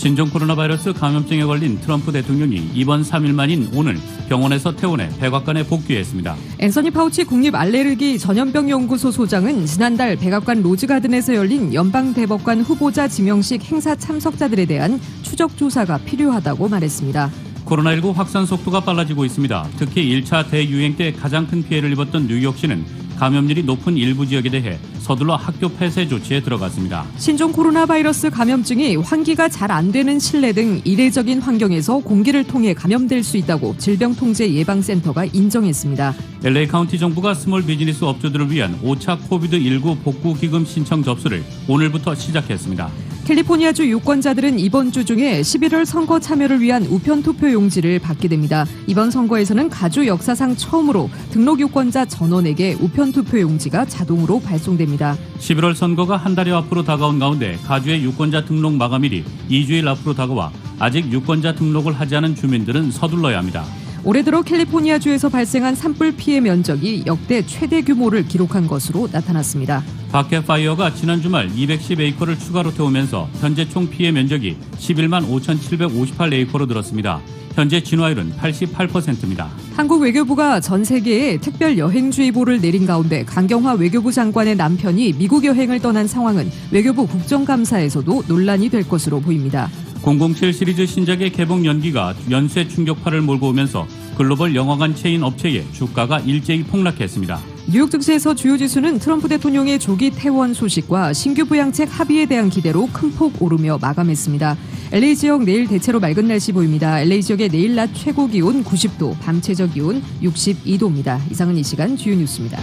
신종 코로나 바이러스 감염증에 걸린 트럼프 대통령이 이번 3일 만인 오늘 병원에서 퇴원해 백악관에 복귀했습니다. 앤서니 파우치 국립알레르기 전염병 연구소 소장은 지난달 백악관 로즈가든에서 열린 연방대법관 후보자 지명식 행사 참석자들에 대한 추적 조사가 필요하다고 말했습니다. 코로나19 확산 속도가 빨라지고 있습니다. 특히 1차 대유행 때 가장 큰 피해를 입었던 뉴욕시는 감염률이 높은 일부 지역에 대해 서둘러 학교 폐쇄 조치에 들어갔습니다. 신종 코로나 바이러스 감염증이 환기가 잘 안 되는 실내 등 이례적인 환경에서 공기를 통해 감염될 수 있다고 질병통제예방센터가 인정했습니다. LA 카운티 정부가 스몰 비즈니스 업주들을 위한 5차 코비드19 복구 기금 신청 접수를 오늘부터 시작했습니다. 캘리포니아주 유권자들은 이번 주 중에 11월 선거 참여를 위한 우편 투표 용지를 받게 됩니다. 이번 선거에서는 가주 역사상 처음으로 등록 유권자 전원에게 우편 투표 용지가 자동으로 발송됩니다. 11월 선거가 한 달여 앞으로 다가온 가운데 가주의 유권자 등록 마감일이 2주일 앞으로 다가와 아직 유권자 등록을 하지 않은 주민들은 서둘러야 합니다. 올해 들어 캘리포니아주에서 발생한 산불 피해 면적이 역대 최대 규모를 기록한 것으로 나타났습니다. 바켓 파이어가 지난 주말 210에이커를 추가로 태우면서 현재 총 피해 면적이 11만 5,758에이커로 늘었습니다. 현재 진화율은 88%입니다. 한국 외교부가 전 세계에 특별 여행주의보를 내린 가운데 강경화 외교부 장관의 남편이 미국 여행을 떠난 상황은 외교부 국정감사에서도 논란이 될 것으로 보입니다. 007 시리즈 신작의 개봉 연기가 연쇄 충격파를 몰고 오면서 글로벌 영화관 체인 업체의 주가가 일제히 폭락했습니다. 뉴욕 증시에서 주요 지수는 트럼프 대통령의 조기 퇴원 소식과 신규 부양책 합의에 대한 기대로 큰 폭 오르며 마감했습니다. LA 지역 내일 대체로 맑은 날씨 보입니다. LA 지역의 내일 낮 최고 기온 90도, 밤 최저 기온 62도입니다. 이상은 이 시간 주요 뉴스입니다.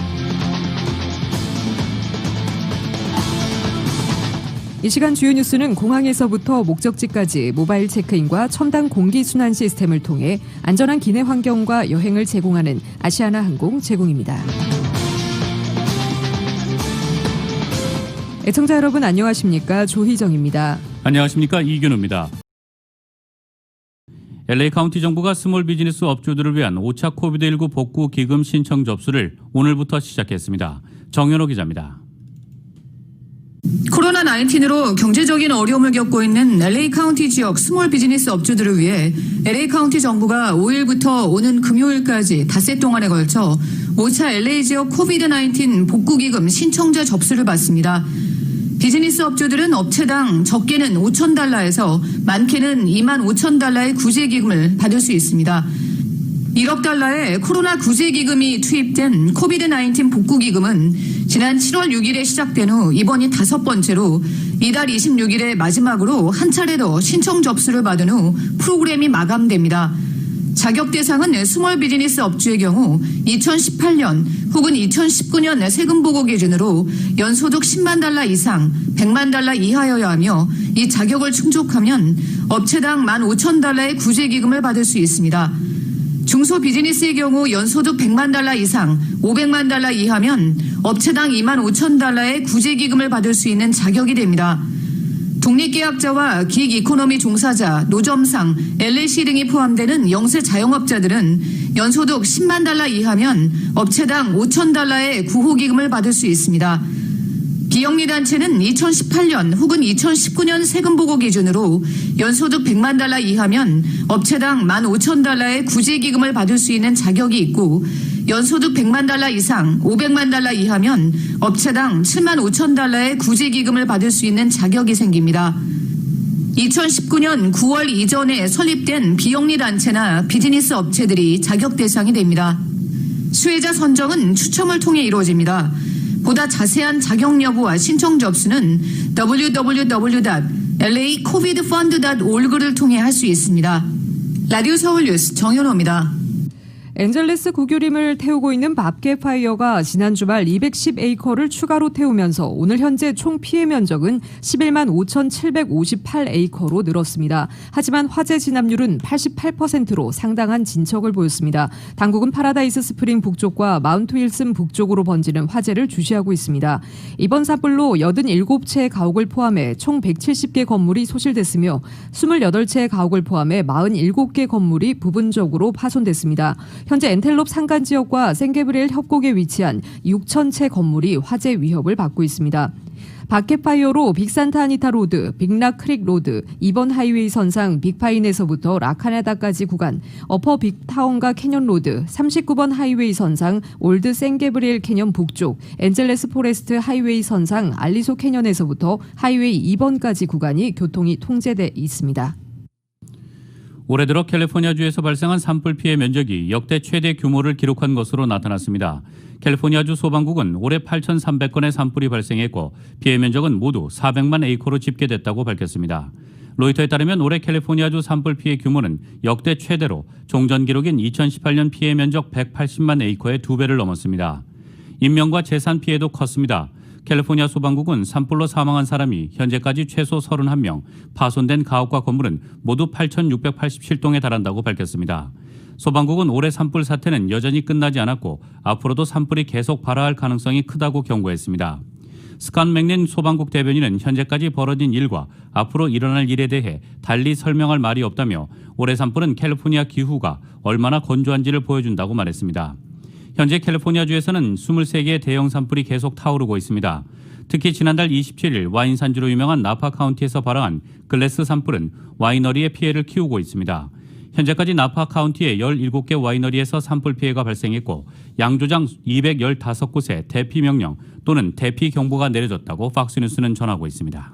이 시간 주요 뉴스는 공항에서부터 목적지까지 모바일 체크인과 첨단 공기순환 시스템을 통해 안전한 기내 환경과 여행을 제공하는 아시아나 항공 제공입니다. 애청자 여러분 안녕하십니까? 조희정입니다. 안녕하십니까? 이균우입니다. LA 카운티 정부가 스몰 비즈니스 업주들을 위한 5차 코비드19 복구 기금 신청 접수를 오늘부터 시작했습니다. 정현호 기자입니다. 코로나19으로 경제적인 어려움을 겪고 있는 LA 카운티 지역 스몰 비즈니스 업주들을 위해 LA 카운티 정부가 5일부터 오는 금요일까지 닷새 동안에 걸쳐 5차 LA 지역 코비드19 복구기금 신청자 접수를 받습니다. 비즈니스 업주들은 업체당 적게는 $5,000에서 많게는 $25,000의 구제기금을 받을 수 있습니다. 1억 달러의 코로나 구제기금이 투입된 코비드19 복구기금은 지난 7월 6일에 시작된 후 이번이 5번째로 이달 26일에 마지막으로 한 차례 더 신청 접수를 받은 후 프로그램이 마감됩니다. 자격 대상은 스몰 비즈니스 업주의 경우 2018년 혹은 2019년 세금 보고 기준으로 연소득 $100,000 이상, $100,000 이하여야 하며 이 자격을 충족하면 업체당 $15,000의 구제기금을 받을 수 있습니다. 중소 비즈니스의 경우 연소득 $100,000 이상, $500,000 이하면 업체당 $25,000의 구제기금을 받을 수 있는 자격이 됩니다. 독립계약자와 기익이코노미 종사자, 노점상, LLC 등이 포함되는 영세 자영업자들은 연소득 $100,000 이하면 업체당 $5,000의 구호기금을 받을 수 있습니다. 비영리단체는 2018년 혹은 2019년 세금보고 기준으로 연소득 $100,000 이하면 업체당 $15,000의 구제기금을 받을 수 있는 자격이 있고 연소득 $100,000 이상, $500,000 이하면 업체당 $75,000의 구제기금을 받을 수 있는 자격이 생깁니다. 2019년 9월 이전에 설립된 비영리단체나 비즈니스 업체들이 자격 대상이 됩니다. 수혜자 선정은 추첨을 통해 이루어집니다. 보다 자세한 자격 여부와 신청 접수는 www.lacovidfund.org를 통해 할 수 있습니다. 라디오 서울 뉴스 정현호입니다. 엔젤레스 국유림을 태우고 있는 바켓 파이어가 지난 주말 210에이커를 추가로 태우면서 오늘 현재 총 피해 면적은 11만 5,758에이커로 늘었습니다. 하지만 화재 진압률은 88%로 상당한 진척을 보였습니다. 당국은 파라다이스 스프링 북쪽과 마운트 윌슨 북쪽으로 번지는 화재를 주시하고 있습니다. 이번 산불로 87채의 가옥을 포함해 총 170개 건물이 소실됐으며 28채의 가옥을 포함해 47개 건물이 부분적으로 파손됐습니다. 현재 엔텔롭 산간 지역과 생게브리엘 협곡에 위치한 6,000채 건물이 화재 위협을 받고 있습니다. 바켓파이어로 빅산타아니타 로드, 빅락크릭 로드, 2번 하이웨이 선상 빅파인에서부터 라카네다까지 구간, 어퍼 빅타운과 캐년 로드, 39번 하이웨이 선상 올드 샌게브리엘 캐년 북쪽, 엔젤레스 포레스트 하이웨이 선상 알리소 캐년에서부터 하이웨이 2번까지 구간이 교통이 통제돼 있습니다. 올해 들어 캘리포니아주에서 발생한 산불 피해 면적이 역대 최대 규모를 기록한 것으로 나타났습니다. 캘리포니아주 소방국은 올해 8,300건의 산불이 발생했고 피해 면적은 모두 400만 에이커로 집계됐다고 밝혔습니다. 로이터에 따르면 올해 캘리포니아주 산불 피해 규모는 역대 최대로 종전 기록인 2018년 피해 면적 180만 에이커의 2배를 넘었습니다. 인명과 재산 피해도 컸습니다. 캘리포니아 소방국은 산불로 사망한 사람이 현재까지 최소 31명, 파손된 가옥과 건물은 모두 8,687동에 달한다고 밝혔습니다. 소방국은 올해 산불 사태는 여전히 끝나지 않았고 앞으로도 산불이 계속 발화할 가능성이 크다고 경고했습니다. 스칸 맥린 소방국 대변인은 현재까지 벌어진 일과 앞으로 일어날 일에 대해 달리 설명할 말이 없다며 올해 산불은 캘리포니아 기후가 얼마나 건조한지를 보여준다고 말했습니다. 현재 캘리포니아주에서는 23개의 대형 산불이 계속 타오르고 있습니다. 특히 지난달 27일 와인 산지로 유명한 나파 카운티에서 발生한 글래스 산불은 와이너리의 피해를 키우고 있습니다. 현재까지 나파 카운티의 17개 와이너리에서 산불 피해가 발생했고 양조장 215곳에 대피 명령 또는 대피 경보가 내려졌다고 팍스뉴스는 전하고 있습니다.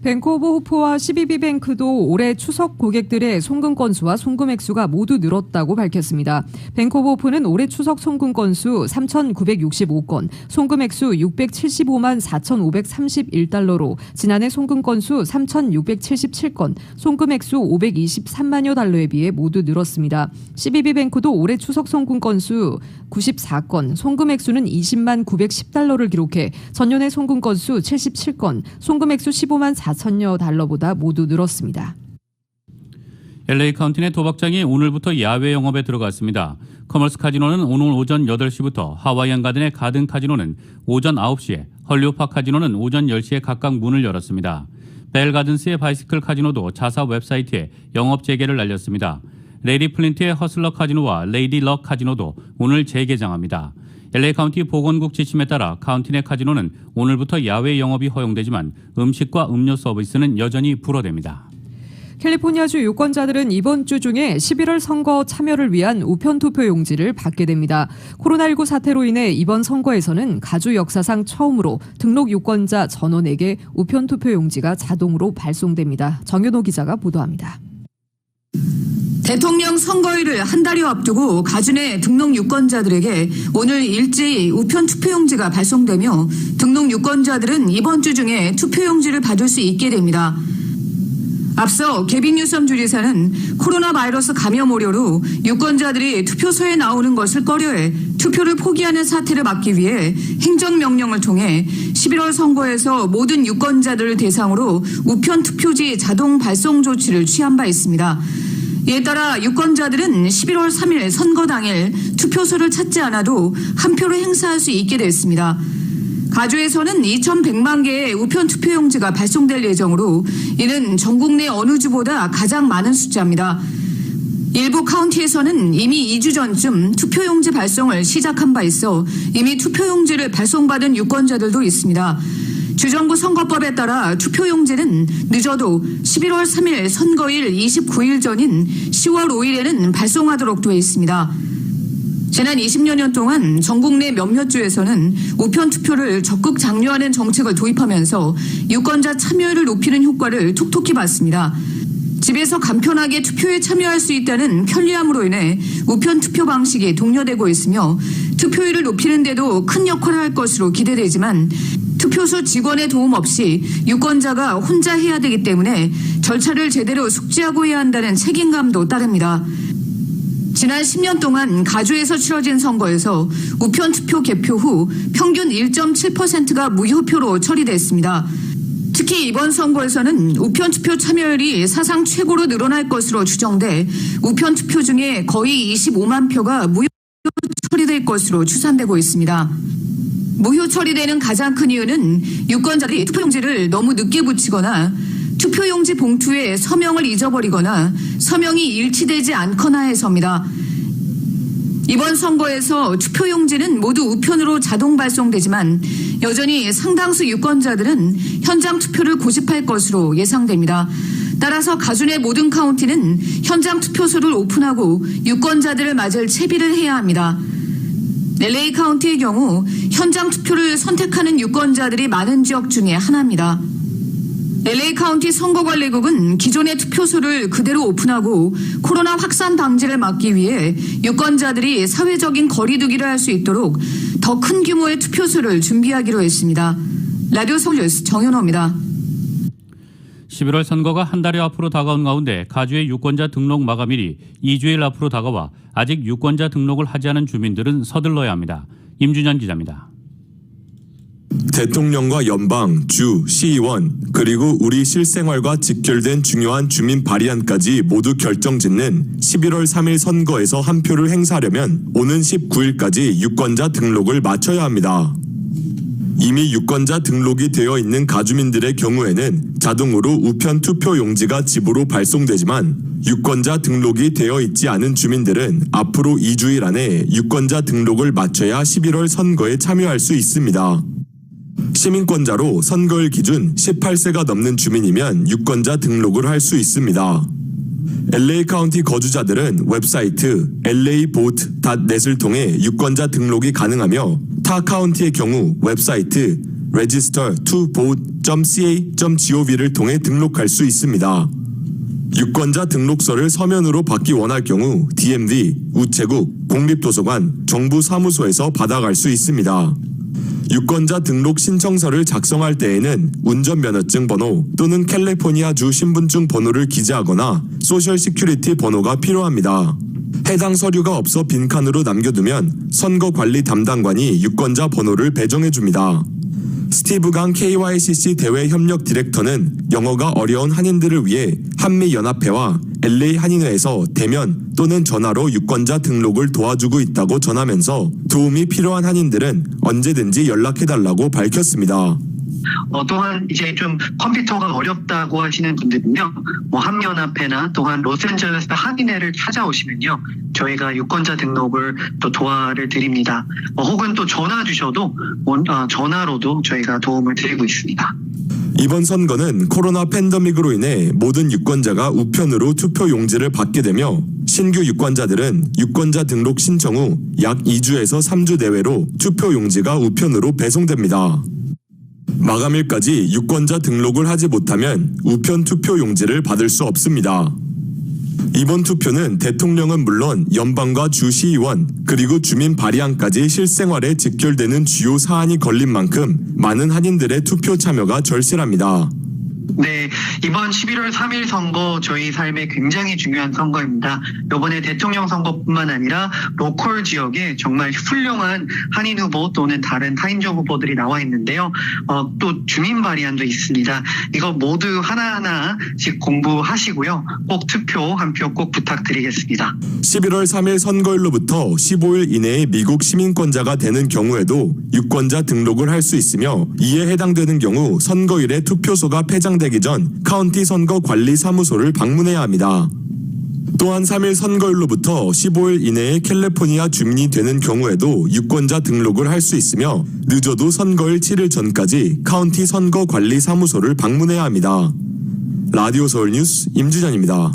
뱅크 오브 호프와 CBB뱅크도 올해 추석 고객들의 송금 건수와 송금 액수가 모두 늘었다고 밝혔습니다. 뱅크 오브 호프는 올해 추석 송금 건수 3,965건, 송금 액수 675만 4,531달러로 지난해 송금 건수 3,677건, 송금 액수 523만여 달러에 비해 모두 늘었습니다. CBB뱅크도 올해 추석 송금 건수 94건, 송금 액수는 20만 910달러를 기록해 전년의 송금 건수 77건, 송금 액수 15만 4천여 달러보다 모두 늘었습니다. LA 카운티 내 도박장이 오늘부터 야외 영업에 들어갔습니다. 커머스 카지노는 오늘 오전 8시부터, 하와이안 가든의 가든 카지노는 오전 9시에, 헐리우드 카지노는 오전 10시에 각각 문을 열었습니다. 벨 가든스의 바이시클 카지노도 자사 웹사이트에 영업 재개를 알렸습니다. 레이디 플린트의 허슬러 카지노와 레이디 럭 카지노도 오늘 재개장합니다. LA 카운티 보건국 지침에 따라 카운티 내 카지노는 오늘부터 야외 영업이 허용되지만 음식과 음료 서비스는 여전히 불허됩니다. 캘리포니아주 유권자들은 이번 주 중에 11월 선거 참여를 위한 우편 투표 용지를 받게 됩니다. 코로나19 사태로 인해 이번 선거에서는 가주 역사상 처음으로 등록 유권자 전원에게 우편 투표 용지가 자동으로 발송됩니다. 정윤호 기자가 보도합니다. 대통령 선거일을 한 달여 앞두고 가주 내 등록 유권자들에게 오늘 일제히 우편 투표용지가 발송되며 등록 유권자들은 이번 주 중에 투표용지를 받을 수 있게 됩니다. 앞서 개빈 뉴섬 주지사는 코로나 바이러스 감염 우려로 유권자들이 투표소에 나오는 것을 꺼려해 투표를 포기하는 사태를 막기 위해 행정명령을 통해 11월 선거에서 모든 유권자들을 대상으로 우편 투표지 자동 발송 조치를 취한 바 있습니다. 이에 따라 유권자들은 11월 3일 선거 당일 투표소를 찾지 않아도 한 표를 행사할 수 있게 됐습니다. 가주에서는 2,100만 개의 우편 투표용지가 발송될 예정으로 이는 전국 내 어느 주보다 가장 많은 숫자입니다. 일부 카운티에서는 이미 2주 전쯤 투표용지 발송을 시작한 바 있어 이미 투표용지를 발송받은 유권자들도 있습니다. 주정부 선거법에 따라 투표용지는 늦어도 11월 3일 선거일 29일 전인 10월 5일에는 발송하도록 되어 있습니다. 지난 20여 년 동안 전국 내 몇몇 주에서는 우편 투표를 적극 장려하는 정책을 도입하면서 유권자 참여율을 높이는 효과를 톡톡히 봤습니다. 집에서 간편하게 투표에 참여할 수 있다는 편리함으로 인해 우편 투표 방식이 독려되고 있으며 투표율을 높이는 데도 큰 역할을 할 것으로 기대되지만 투표소 직원의 도움 없이 유권자가 혼자 해야 되기 때문에 절차를 제대로 숙지하고 해야 한다는 책임감도 따릅니다. 지난 10년 동안 가주에서 치러진 선거에서 우편 투표 개표 후 평균 1.7%가 무효표로 처리됐습니다. 특히 이번 선거에서는 우편 투표 참여율이 사상 최고로 늘어날 것으로 추정돼 우편 투표 중에 거의 25만 표가 무효 처리될 것으로 추산되고 있습니다. 무효 처리되는 가장 큰 이유는 유권자들이 투표용지를 너무 늦게 붙이거나 투표용지 봉투에 서명을 잊어버리거나 서명이 일치되지 않거나 해서입니다. 이번 선거에서 투표용지는 모두 우편으로 자동 발송되지만 여전히 상당수 유권자들은 현장 투표를 고집할 것으로 예상됩니다. 따라서 가준의 모든 카운티는 현장 투표소를 오픈하고 유권자들을 맞을 채비를 해야 합니다. LA 카운티의 경우 현장 투표를 선택하는 유권자들이 많은 지역 중에 하나입니다. LA 카운티 선거관리국은 기존의 투표소를 그대로 오픈하고 코로나 확산 방지를 막기 위해 유권자들이 사회적인 거리두기를 할 수 있도록 더 큰 규모의 투표소를 준비하기로 했습니다. 라디오 서울뉴스 정현호입니다. 11월 선거가 한 달여 앞으로 다가온 가운데 가주의 유권자 등록 마감일이 2주일 앞으로 다가와 아직 유권자 등록을 하지 않은 주민들은 서둘러야 합니다. 임준현 기자입니다. 대통령과 연방, 주, 시의원, 그리고 우리 실생활과 직결된 중요한 주민 발의안까지 모두 결정짓는 11월 3일 선거에서 한 표를 행사하려면 오는 19일까지 유권자 등록을 마쳐야 합니다. 이미 유권자 등록이 되어 있는 가주민들의 경우에는 자동으로 우편 투표 용지가 집으로 발송되지만 유권자 등록이 되어 있지 않은 주민들은 앞으로 2주일 안에 유권자 등록을 마쳐야 11월 선거에 참여할 수 있습니다. 시민권자로 선거일 기준 18세가 넘는 주민이면 유권자 등록을 할 수 있습니다. LA 카운티 거주자들은 웹사이트 lavote.net을 통해 유권자 등록이 가능하며 타 카운티의 경우 웹사이트 register2vote.ca.gov를 통해 등록할 수 있습니다. 유권자 등록서를 서면으로 받기 원할 경우 DMV, 우체국, 공립도서관, 정부 사무소에서 받아갈 수 있습니다. 유권자 등록 신청서를 작성할 때에는 운전면허증 번호 또는 캘리포니아주 신분증 번호를 기재하거나 소셜 시큐리티 번호가 필요합니다. 해당 서류가 없어 빈칸으로 남겨두면 선거관리 담당관이 유권자 번호를 배정해줍니다. 스티브 강 KYCC 대외 협력 디렉터는 영어가 어려운 한인들을 위해 한미연합회와 LA 한인회에서 대면 또는 전화로 유권자 등록을 도와주고 있다고 전하면서 도움이 필요한 한인들은 언제든지 연락해달라고 밝혔습니다. 또한 이제 좀 컴퓨터가 어렵다고 하시는 분들은요, 한미연합회나 또한 로스앤젤레스 한인회를 찾아오시면요, 저희가 유권자 등록을 또 도와를 드립니다. 혹은 또 전화 주셔도 전화로도 저희가 도움을 드리고 있습니다. 이번 선거는 코로나 팬데믹으로 인해 모든 유권자가 우편으로 투표 용지를 받게 되며 신규 유권자들은 유권자 등록 신청 후 약 2주에서 3주 내외로 투표 용지가 우편으로 배송됩니다. 마감일까지 유권자 등록을 하지 못하면 우편 투표 용지를 받을 수 없습니다. 이번 투표는 대통령은 물론 연방과 주 시의원 그리고 주민 발의안까지 실생활에 직결되는 주요 사안이 걸린 만큼 많은 한인들의 투표 참여가 절실합니다. 네, 이번 11월 3일 선거 저희 삶에 굉장히 중요한 선거입니다. 이번에 대통령 선거뿐만 아니라 로컬 지역에 정말 훌륭한 한인 후보 또는 다른 타인적 후보들이 나와 있는데요. 또 주민 발의안도 있습니다. 이거 모두 하나하나씩 공부하시고요. 꼭 투표 한 표 꼭 부탁드리겠습니다. 11월 3일 선거일로부터 15일 이내에 미국 시민권자가 되는 경우에도 유권자 등록을 할 수 있으며 이에 해당되는 경우 선거일에 투표소가 폐장되기 전 카운티 선거관리사무소를 방문해야 합니다. 또한 3일 선거일로부터 15일 이내에 캘리포니아 주민이 되는 경우에도 유권자 등록을 할 수 있으며 늦어도 선거일 7일 전까지 카운티 선거관리사무소를 방문해야 합니다. 라디오 서울뉴스 임준현입니다.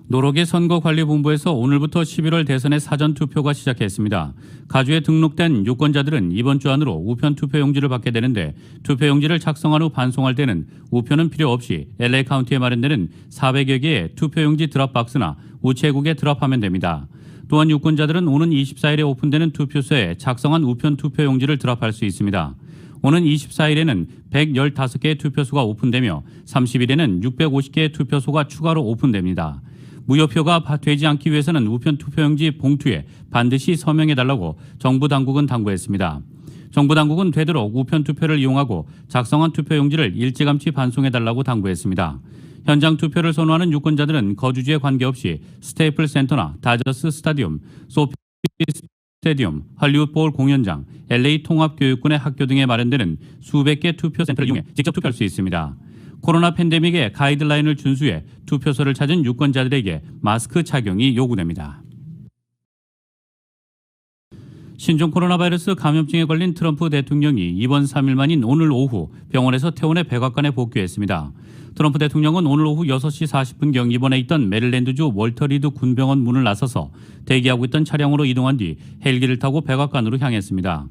노록의 선거관리본부에서 오늘부터 11월 대선의 사전투표가 시작했습니다. 가주에 등록된 유권자들은 이번 주 안으로 우편 투표용지를 받게 되는데 투표용지를 작성한 후 반송할 때는 우편은 필요 없이 LA 카운티에 마련되는 400여 개의 투표용지 드랍박스나 우체국에 드랍하면 됩니다. 또한 유권자들은 오는 24일에 오픈되는 투표소에 작성한 우편 투표용지를 드랍할 수 있습니다. 오는 24일에는 115개의 투표소가 오픈되며 30일에는 650개의 투표소가 추가로 오픈됩니다. 무효표가 되지 않기 위해서는 우편 투표용지 봉투에 반드시 서명해달라고 정부 당국은 당부했습니다. 정부 당국은 되도록 우편 투표를 이용하고 작성한 투표용지를 일찌감치 반송해달라고 당부했습니다. 현장 투표를 선호하는 유권자들은 거주지에 관계없이 스테이플 센터나 다저스 스타디움, 소피 스타디움, 할리우드 볼 공연장, LA 통합교육군의 학교 등에 마련되는 수백 개 투표센터를 이용해 직접 투표할 수 있습니다. 코로나 팬데믹의 가이드라인을 준수해 투표소를 찾은 유권자들에게 마스크 착용이 요구됩니다. 신종 코로나 바이러스 감염증에 걸린 트럼프 대통령이 이번 3일 만인 오늘 오후 병원에서 퇴원해 백악관에 복귀했습니다. 트럼프 대통령은 오늘 오후 6시 40분경 입원해 있던 메릴랜드주 월터 리드 군병원 문을 나서서 대기하고 있던 차량으로 이동한 뒤 헬기를 타고 백악관으로 향했습니다.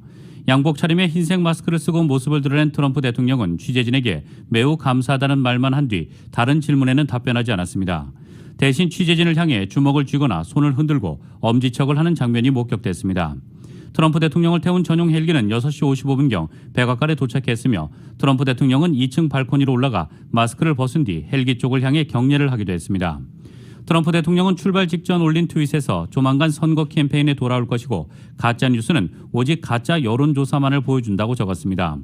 양복 차림에 흰색 마스크를 쓰고 모습을 드러낸 트럼프 대통령은 취재진에게 매우 감사하다는 말만 한 뒤 다른 질문에는 답변하지 않았습니다. 대신 취재진을 향해 주먹을 쥐거나 손을 흔들고 엄지척을 하는 장면이 목격됐습니다. 트럼프 대통령을 태운 전용 헬기는 6시 55분경 백악관에 도착했으며 트럼프 대통령은 2층 발코니로 올라가 마스크를 벗은 뒤 헬기 쪽을 향해 경례를 하기도 했습니다. 트럼프 대통령은 출발 직전 올린 트윗에서 조만간 선거 캠페인에 돌아올 것이고 가짜 뉴스는 오직 가짜 여론조사만을 보여준다고 적었습니다.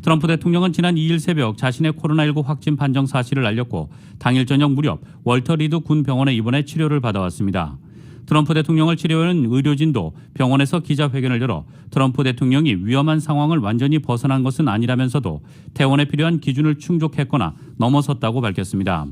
트럼프 대통령은 지난 2일 새벽 자신의 코로나19 확진 판정 사실을 알렸고 당일 저녁 무렵 월터 리드 군 병원에 입원해 치료를 받아왔습니다. 트럼프 대통령을 치료하는 의료진도 병원에서 기자회견을 열어 트럼프 대통령이 위험한 상황을 완전히 벗어난 것은 아니라면서도 퇴원에 필요한 기준을 충족했거나 넘어섰다고 밝혔습니다.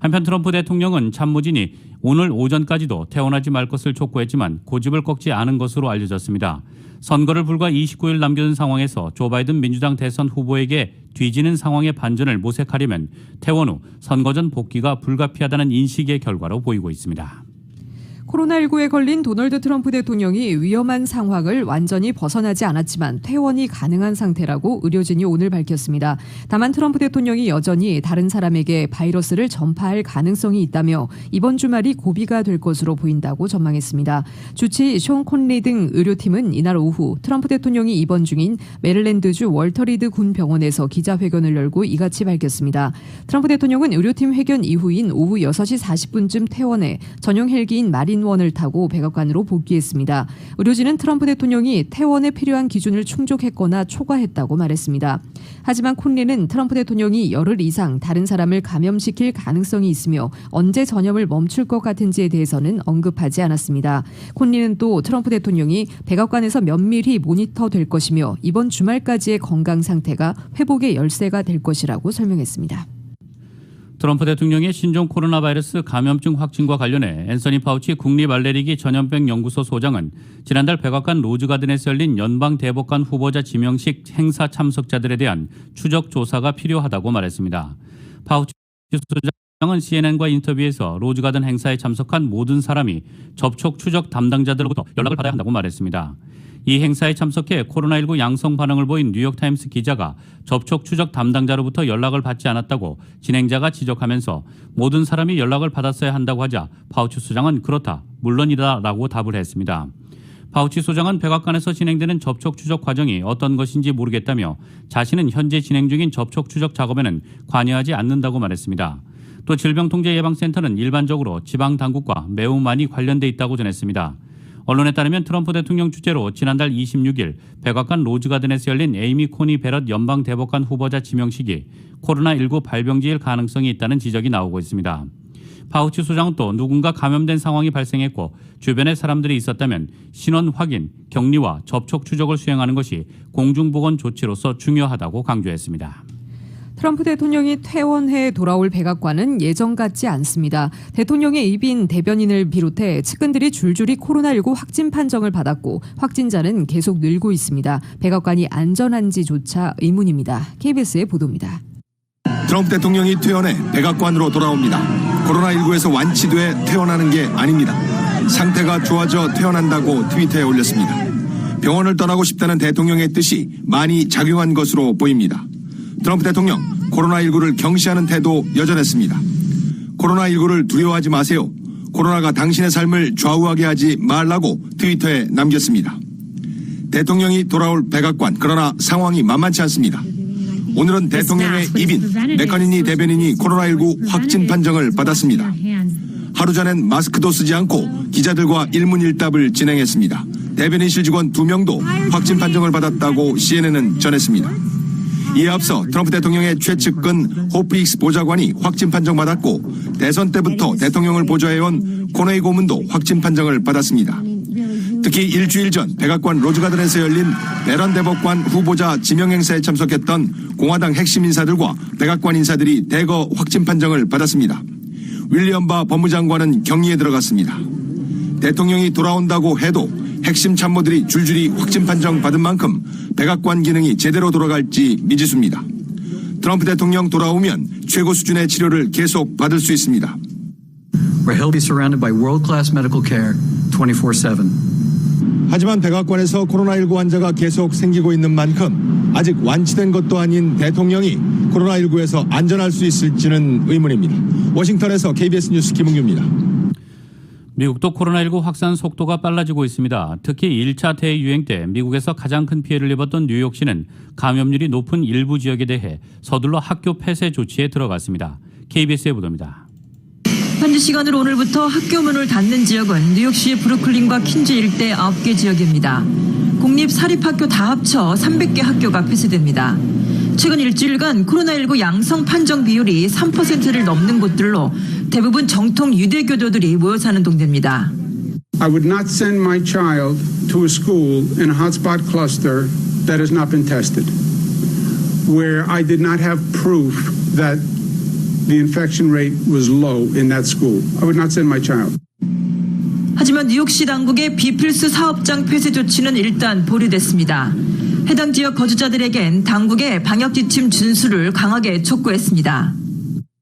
한편 트럼프 대통령은 참모진이 오늘 오전까지도 퇴원하지 말 것을 촉구했지만 고집을 꺾지 않은 것으로 알려졌습니다. 선거를 불과 29일 남겨둔 상황에서 조 바이든 민주당 대선 후보에게 뒤지는 상황의 반전을 모색하려면 퇴원 후 선거 전 복귀가 불가피하다는 인식의 결과로 보이고 있습니다. 코로나19에 걸린 도널드 트럼프 대통령이 위험한 상황을 완전히 벗어나지 않았지만 퇴원이 가능한 상태라고 의료진이 오늘 밝혔습니다. 다만 트럼프 대통령이 여전히 다른 사람에게 바이러스를 전파할 가능성이 있다며 이번 주말이 고비가 될 것으로 보인다고 전망했습니다. 주치 숀 콘리 등 의료팀은 이날 오후 트럼프 대통령이 입원 중인 메릴랜드주 월터 리드 군 병원에서 기자회견을 열고 이같이 밝혔습니다. 트럼프 대통령은 의료팀 회견 이후인 오후 6시 40분쯤 퇴원해 전용 헬기인 마린원을 타고 백악관으로 복귀했습니다. 의료진은 트럼프 대통령이 퇴원에 필요한 기준을 충족했거나 초과했다고 말했습니다. 하지만 콘리는 트럼프 대통령이 열흘 이상 다른 사람을 감염시킬 가능성이 있으며 언제 전염을 멈출 것 같은지에 대해서는 언급하지 않았습니다. 콘리는 또 트럼프 대통령이 백악관에서 면밀히 모니터될 것이며 이번 주말까지의 건강 상태가 회복의 열쇠가 될 것이라고 설명했습니다. 트럼프 대통령의 신종 코로나 바이러스 감염증 확진과 관련해 앤서니 파우치 국립알레르기 전염병 연구소 소장은 지난달 백악관 로즈가든에서 열린 연방 대법관 후보자 지명식 행사 참석자들에 대한 추적 조사가 필요하다고 말했습니다. 파우치 소장은 CNN과 인터뷰에서 로즈가든 행사에 참석한 모든 사람이 접촉 추적 담당자들로부터 연락을 받아야 한다고 말했습니다. 이 행사에 참석해 코로나19 양성 반응을 보인 뉴욕타임스 기자가 접촉 추적 담당자로부터 연락을 받지 않았다고 진행자가 지적하면서 모든 사람이 연락을 받았어야 한다고 하자 파우치 소장은 그렇다, 물론이다라고 답을 했습니다. 파우치 소장은 백악관에서 진행되는 접촉 추적 과정이 어떤 것인지 모르겠다며 자신은 현재 진행 중인 접촉 추적 작업에는 관여하지 않는다고 말했습니다. 또 질병통제예방센터는 일반적으로 지방당국과 매우 많이 관련돼 있다고 전했습니다. 언론에 따르면 트럼프 대통령 주재로 지난달 26일 백악관 로즈가든에서 열린 에이미 코니 베럿 연방 대법관 후보자 지명식이 코로나19 발병지일 가능성이 있다는 지적이 나오고 있습니다. 파우치 소장은 또 누군가 감염된 상황이 발생했고 주변에 사람들이 있었다면 신원 확인, 격리와 접촉 추적을 수행하는 것이 공중보건 조치로서 중요하다고 강조했습니다. 트럼프 대통령이 퇴원해 돌아올 백악관은 예전 같지 않습니다. 대통령의 입인 대변인을 비롯해 측근들이 줄줄이 코로나19 확진 판정을 받았고 확진자는 계속 늘고 있습니다. 백악관이 안전한지조차 의문입니다. KBS의 보도입니다. 트럼프 대통령이 퇴원해 백악관으로 돌아옵니다. 코로나19에서 완치돼 퇴원하는 게 아닙니다. 상태가 좋아져 퇴원한다고 트위터에 올렸습니다. 병원을 떠나고 싶다는 대통령의 뜻이 많이 작용한 것으로 보입니다. 트럼프 대통령, 코로나19를 경시하는 태도 여전했습니다. 코로나19를 두려워하지 마세요. 코로나가 당신의 삶을 좌우하게 하지 말라고 트위터에 남겼습니다. 대통령이 돌아올 백악관, 그러나 상황이 만만치 않습니다. 오늘은 대통령의 입인, 맥커니니 대변인이 코로나19 확진 판정을 받았습니다. 하루 전엔 마스크도 쓰지 않고 기자들과 일문일답을 진행했습니다. 대변인실 직원 2명도 확진 판정을 받았다고 CNN은 전했습니다. 이에 앞서 트럼프 대통령의 최측근 호프익스 보좌관이 확진 판정받았고 대선 때부터 대통령을 보좌해온 코네이 고문도 확진 판정을 받았습니다. 특히 일주일 전 백악관 로즈가든에서 열린 베런 대법관 후보자 지명 행사에 참석했던 공화당 핵심 인사들과 백악관 인사들이 대거 확진 판정을 받았습니다. 윌리엄 바 법무장관은 격리에 들어갔습니다. 대통령이 돌아온다고 해도 핵심 참모들이 줄줄이 확진 판정 받은 만큼 백악관 기능이 제대로 돌아갈지 미지수입니다. 트럼프 대통령 돌아오면 최고 수준의 치료를 계속 받을 수 있습니다. where he'll be surrounded by world-class medical care 24/7. 하지만 백악관에서 코로나19 환자가 계속 생기고 있는 만큼 아직 완치된 것도 아닌 대통령이 코로나19에서 안전할 수 있을지는 의문입니다. 워싱턴에서 KBS 뉴스 김웅규입니다. 미국도 코로나19 확산 속도가 빨라지고 있습니다. 특히 1차 대유행 때 미국에서 가장 큰 피해를 입었던 뉴욕시는 감염률이 높은 일부 지역에 대해 서둘러 학교 폐쇄 조치에 들어갔습니다. KBS의 보도입니다. 현지 시간으로 오늘부터 학교 문을 닫는 지역은 뉴욕시의 브루클린과 퀸즈 일대 9개 지역입니다. 공립 사립학교 다 합쳐 300개 학교가 폐쇄됩니다. 최근 일주일간 코로나19 양성 판정 비율이 3%를 넘는 곳들로 대부분 정통 유대교도들이 모여 사는 동네입니다. I would not send my child to a school in a hotspot cluster that has not been tested, where I did not have proof that the infection rate was low in that school. I would not send my child. 하지만 뉴욕시 당국의 비필수 사업장 폐쇄 조치는 일단 보류됐습니다. 해당 지역 거주자들에겐 당국의 방역 지침 준수를 강하게 촉구했습니다.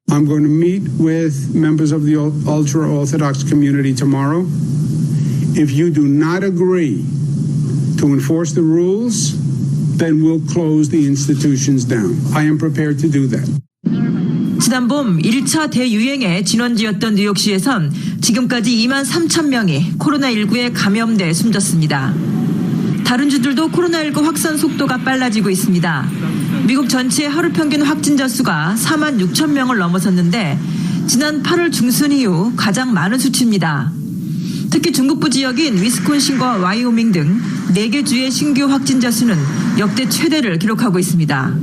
I'm going to meet with members of the ultra-Orthodox community tomorrow. If you do not agree to enforce the rules, then we'll close the institutions down. I am prepared to do that. 지난 봄 1차 대유행의 진원지였던 뉴욕시에선 지금까지 2만 3천 명이 코로나19에 감염돼 숨졌습니다. 다른 주들도 코로나19 확산 속도가 빨라지고 있습니다. 미국 전체 하루 평균 확진자 수가 4만 6천 명을 넘어섰는데 지난 8월 중순 이후 가장 많은 수치입니다. 특히 중북부 지역인 위스콘신과 와이오밍 등 4개 주의 신규 확진자 수는 역대 최대를 기록하고 있습니다.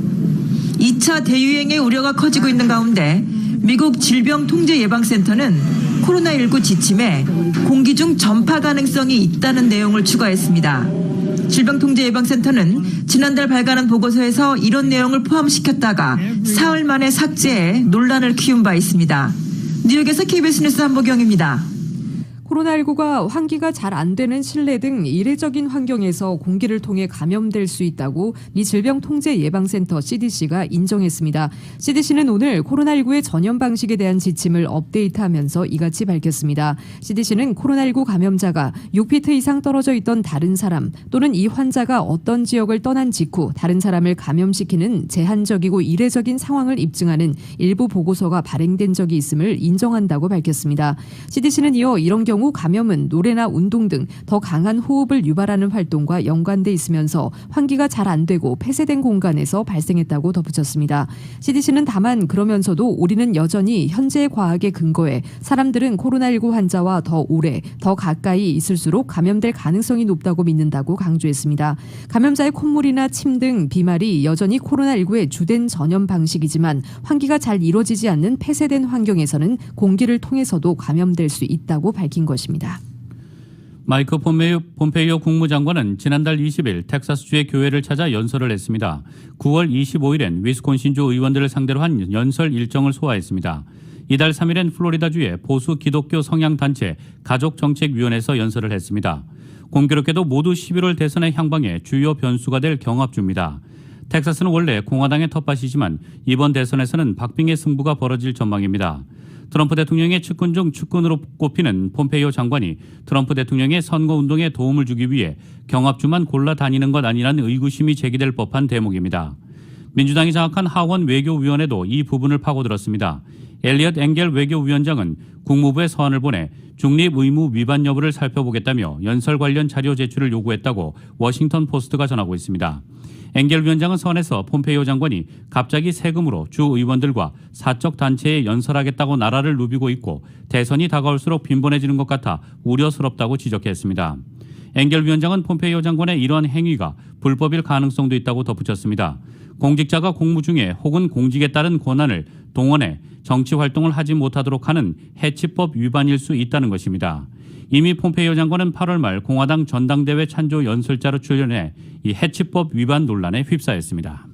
2차 대유행의 우려가 커지고 있는 가운데 미국 질병통제예방센터는 코로나19 지침에 공기 중 전파 가능성이 있다는 내용을 추가했습니다. 질병통제예방센터는 지난달 발간한 보고서에서 이런 내용을 포함시켰다가 사흘 만에 삭제해 논란을 키운 바 있습니다. 뉴욕에서 KBS 뉴스 한보경입니다. 코로나19가 환기가 잘 안 되는 실내 등 이례적인 환경에서 공기를 통해 감염될 수 있다고 미 질병통제예방센터 CDC가 인정했습니다. CDC는 오늘 코로나19의 전염 방식에 대한 지침을 업데이트하면서 이같이 밝혔습니다. CDC는 코로나19 감염자가 6피트 이상 떨어져 있던 다른 사람 또는 이 환자가 어떤 지역을 떠난 직후 다른 사람을 감염시키는 제한적이고 이례적인 상황을 입증하는 일부 보고서가 발행된 적이 있음을 인정한다고 밝혔습니다. CDC는 이어 이런 경우 감염은 노래나 운동 등 더 강한 호흡을 유발하는 활동과 연관돼 있으면서 환기가 잘 안 되고 폐쇄된 공간에서 발생했다고 덧붙였습니다. CDC는 다만 그러면서도 우리는 여전히 현재의 과학에 근거해 사람들은 코로나19 환자와 더 오래, 더 가까이 있을수록 감염될 가능성이 높다고 믿는다고 강조했습니다. 감염자의 콧물이나 침 등 비말이 여전히 코로나19의 주된 전염 방식이지만 환기가 잘 이루어지지 않는 폐쇄된 환경에서는 공기를 통해서도 감염될 수 있다고 밝힌 것입니다. 마이크 폼페이오 국무장관은 지난달 20일 텍사스주의 교회를 찾아 연설을 했습니다. 9월 25일엔 위스콘신주 의원들을 상대로 한 연설 일정을 소화했습니다. 이달 3일엔 플로리다주의 보수 기독교 성향단체 가족정책위원회에서 연설을 했습니다. 공교롭게도 모두 11월 대선의 향방에 주요 변수가 될 경합주입니다. 텍사스는 원래 공화당의 텃밭이지만 이번 대선에서는 박빙의 승부가 벌어질 전망입니다. 트럼프 대통령의 측근 중 측근으로 꼽히는 폼페이오 장관이 트럼프 대통령의 선거운동에 도움을 주기 위해 경합주만 골라 다니는 것 아니라는 의구심이 제기될 법한 대목입니다. 민주당이 장악한 하원 외교위원회도 이 부분을 파고들었습니다. 엘리엇 엥겔 외교위원장은 국무부에 서한을 보내 중립 의무 위반 여부를 살펴보겠다며 연설 관련 자료 제출을 요구했다고 워싱턴 포스트가 전하고 있습니다. 엥겔 위원장은 서한에서 폼페이오 장관이 갑자기 세금으로 주 의원들과 사적 단체에 연설하겠다고 나라를 누비고 있고 대선이 다가올수록 빈번해지는 것 같아 우려스럽다고 지적했습니다. 엥겔 위원장은 폼페이오 장관의 이러한 행위가 불법일 가능성도 있다고 덧붙였습니다. 공직자가 공무 중에 혹은 공직에 따른 권한을 동원해 정치 활동을 하지 못하도록 하는 해치법 위반일 수 있다는 것입니다. 이미 폼페이오 장관은 8월 말 공화당 전당대회 찬조 연설자로 출연해 이 해치법 위반 논란에 휩싸였습니다.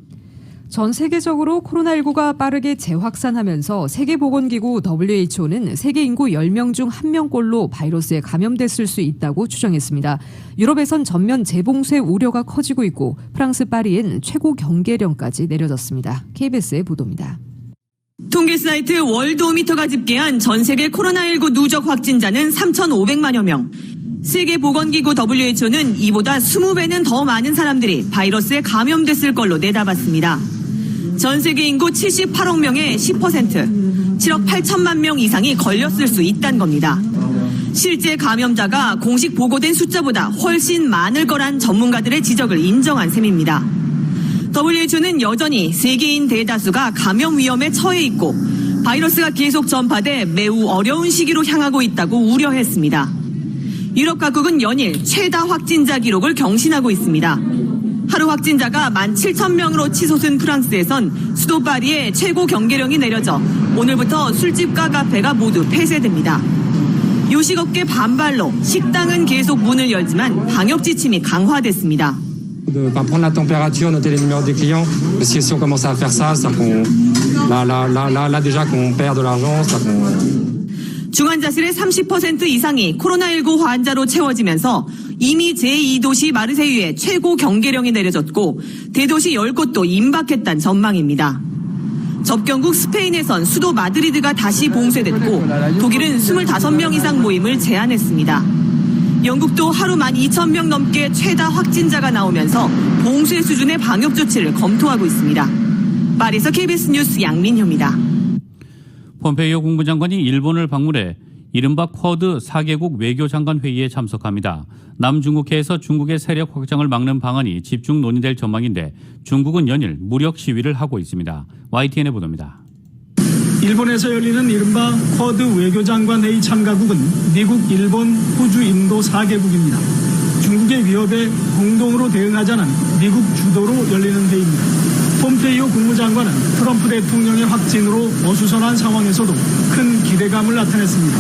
전 세계적으로 코로나19가 빠르게 재확산하면서 세계보건기구 WHO는 세계 인구 10명 중 1명꼴로 바이러스에 감염됐을 수 있다고 추정했습니다. 유럽에선 전면 재봉쇄 우려가 커지고 있고 프랑스 파리엔 최고 경계령까지 내려졌습니다. KBS의 보도입니다. 통계 사이트 월드오미터가 집계한 전 세계 코로나19 누적 확진자는 3,500만여 명. 세계보건기구 WHO는 이보다 20배는 더 많은 사람들이 바이러스에 감염됐을 걸로 내다봤습니다. 전 세계 인구 78억 명의 10%, 7억 8천만 명 이상이 걸렸을 수 있다는 겁니다. 실제 감염자가 공식 보고된 숫자보다 훨씬 많을 거란 전문가들의 지적을 인정한 셈입니다. WHO는 여전히 세계인 대다수가 감염 위험에 처해 있고 바이러스가 계속 전파돼 매우 어려운 시기로 향하고 있다고 우려했습니다. 유럽 각국은 연일 최다 확진자 기록을 경신하고 있습니다. 하루 확진자가 17,000명으로 치솟은 프랑스에선 수도 파리에 최고 경계령이 내려져 오늘부터 술집과 카페가 모두 폐쇄됩니다. 요식업계 반발로 식당은 계속 문을 열지만 방역 지침이 강화됐습니다. De ne pas prendre la température, noter les numéros des clients, parce que si on commence à faire ça, c'est qu'on là déjà qu'on perd de l'argent, ça qu'on 중환자실의 30% 이상이 코로나19 환자로 채워지면서 이미 제2도시 마르세유에 최고 경계령이 내려졌고 대도시 10곳도 임박했다는 전망입니다. 접경국 스페인에선 수도 마드리드가 다시 봉쇄됐고 독일은 25명 이상 모임을 제한했습니다. 영국도 하루 12,000명 넘게 최다 확진자가 나오면서 봉쇄 수준의 방역 조치를 검토하고 있습니다. 파리에서 KBS 뉴스 양민효입니다. 폼페이오 국무장관이 일본을 방문해 이른바 쿼드 4개국 외교장관 회의에 참석합니다. 남중국해에서 중국의 세력 확장을 막는 방안이 집중 논의될 전망인데 중국은 연일 무력 시위를 하고 있습니다. YTN의 보도입니다. 일본에서 열리는 이른바 쿼드 외교장관 회의 참가국은 미국, 일본, 호주, 인도 4개국입니다. 중국의 위협에 공동으로 대응하자는 미국 주도로 열리는 회의입니다. 폼페이오 국무장관은 트럼프 대통령의 확진으로 어수선한 상황에서도 큰 기대감을 나타냈습니다.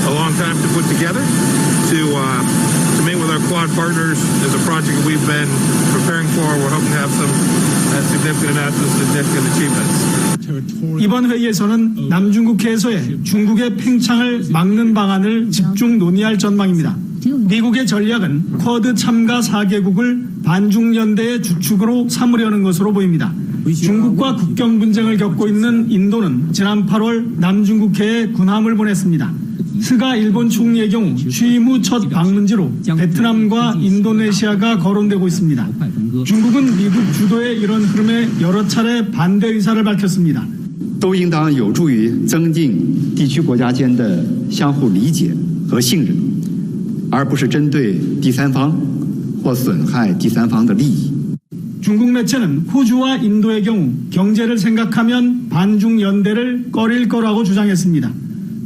A long time to put together to meet with our Quad partners is a project we've been preparing for. We're hoping to have some significant announcements, significant achievements. 이번 회의에서는 남중국해에서의 중국의 팽창을 막는 방안을 집중 논의할 전망입니다. 미국의 전략은 쿼드 참가 4개국을 반중연대의 주축으로 삼으려는 것으로 보입니다. 중국과 국경 분쟁을 겪고 있는 인도는 지난 8월 남중국해에 군함을 보냈습니다. 스가 일본 총리의 경우 취임 후 첫 방문지로 베트남과 인도네시아가 거론되고 있습니다. 중국은 미국 주도의 이런 흐름에 여러 차례 반대 의사를 밝혔습니다. 都应当有助于增进地区国家间的相互理解和信任，而不是针对第三方或损害第三方的利益。 중국 매체는 호주와 인도의 경우 경제를 생각하면 반중 연대를 꺼릴 거라고 주장했습니다.